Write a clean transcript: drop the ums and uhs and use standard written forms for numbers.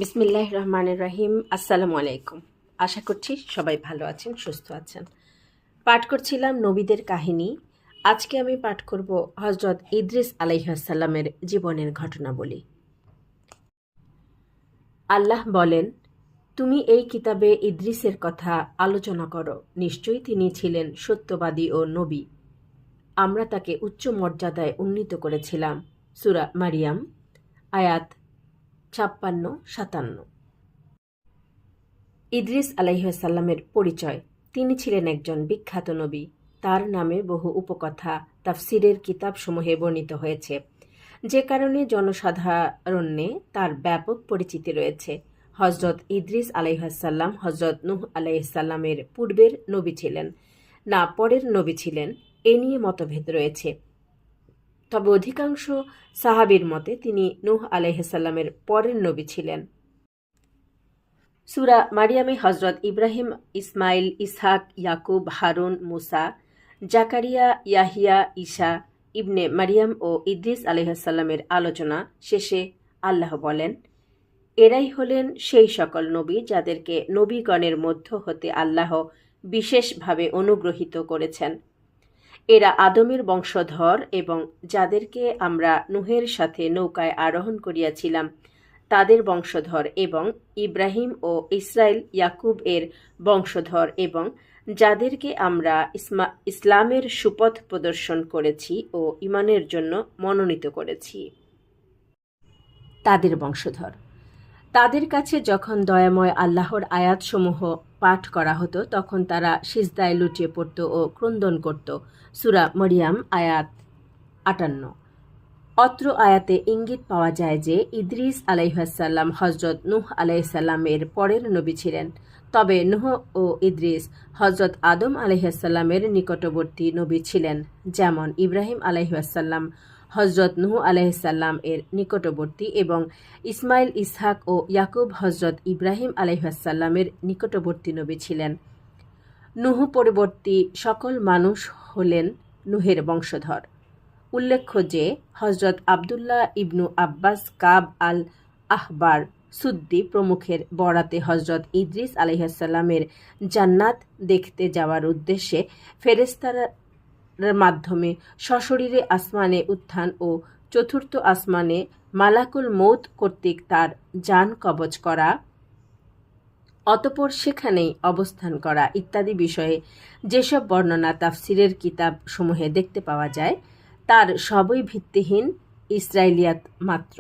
বিসমিল্লাহ রহমানের রহিম। আসসালামু আলাইকুম। আশা করছি সবাই ভালো আছেন, সুস্থ আছেন। পাঠ করছিলাম নবীদের কাহিনী। আজকে আমি পাঠ করব হজরত ইদ্রিস আলাইহিসসালামের জীবনের ঘটনাবলী। আল্লাহ বলেন, তুমি এই কিতাবে ইদ্রিসের কথা আলোচনা করো। নিশ্চয়ই তিনি ছিলেন সত্যবাদী ও নবী। আমরা তাকে উচ্চ মর্যাদায় উন্নীত করেছিলাম। সূরা মারিয়াম, আয়াত 56-57। ইদ্রিস আলাইহিসসালামের পরিচয়। তিনি ছিলেন একজন বিখ্যাত নবী। তার নামে বহু উপকথা তাফসিরের কিতাবসমূহে বর্ণিত হয়েছে, যে কারণে জনসাধারণে তার ব্যাপক পরিচিতি রয়েছে। হজরত ইদ্রিস আলাইহিসসালাম হজরত নূহ আলাইহিসসালামের পূর্বের নবী ছিলেন না পরের নবী ছিলেন, এ নিয়ে মতভেদ রয়েছে। তবে অধিকাংশ সাহাবীর মতে তিনি নূহ আলাইহিসসালামের পরের নবী ছিলেন। সূরা মারিয়ামে হজরত ইব্রাহিম, ইসমাইল, ইসহাক, ইয়াকুব, হারুন, মুসা, জাকারিয়া, ইয়াহিয়া, ঈসা ইবনে মারিয়াম ও ইদ্রিস আলাইহিসসালামের আলোচনা শেষে আল্লাহ বলেন, এরাই হলেন সেই সকল নবী যাদেরকে নবীগণের মধ্য হতে আল্লাহ বিশেষভাবে অনুগ্রহীত করেছেন। এরা আদমের বংশধর এবং যাদেরকে আমরা নূহের সাথে নৌকায় আরোহণ করিয়াছিলাম তাদের বংশধর, এবং ইব্রাহিম ও ইসরাইল ইয়াকুব এর বংশধর, এবং যাদেরকে আমরা ইসলামের সুপথ প্রদর্শন করেছি ও ঈমানের জন্য মনোনীত করেছি তাদের বংশধর। তাদের কাছে যখন দয়াময় আল্লাহর আয়াতসমূহ পাঠ করা হতো তখন তারা সিজদায় লুটিয়ে পড়ত ও ক্রন্দন করত। সূরা মরিয়াম, আয়াত 58। অত্র আয়াতে ইঙ্গিত পাওয়া যায় যে ইদ্রিস আলাইহিসসালাম হজরত নূহ আলাইহিসসালামের পরের নবী ছিলেন। তবে নূহ ও ইদ্রিস হজরত আদম আলাইহিসসালামের নিকটবর্তী নবী ছিলেন, যেমন ইব্রাহিম আলাইহিসসালাম হজরত নূহ আলাইহিসসালাম এর নিকটবর্তী এবং ইসমাইল, ইসহাক ও ইয়াকুব হজরত ইব্রাহিম আলাইহিসসালামের নিকটবর্তী নবী ছিলেন। নূহ পরবর্তী সকল মানুষ হলেন নূহের বংশধর। উল্লেখ্য যে হজরত আবদুল্লাহ ইবনু আব্বাস, কাব আল আহবার, সুদ্দি প্রমুখের বরাতে হজরত ইদ্রিস আলাইহিসসালামের জান্নাত দেখতে যাওয়ার উদ্দেশ্যে ফেরেশতার মাধ্যমে সশরীরে আসমানে উত্থান ও চতুর্থ আসমানে মালাকুল মৌত কর্তৃক তার জান কবজ করা, অতঃপর সেখানেই অবস্থান করা ইত্যাদি বিষয়ে যেসব বর্ণনা তাফসিরের কিতাব সমূহে দেখতে পাওয়া যায় তার সবই ভিত্তিহীন ইসরাইলিয়াত মাত্র।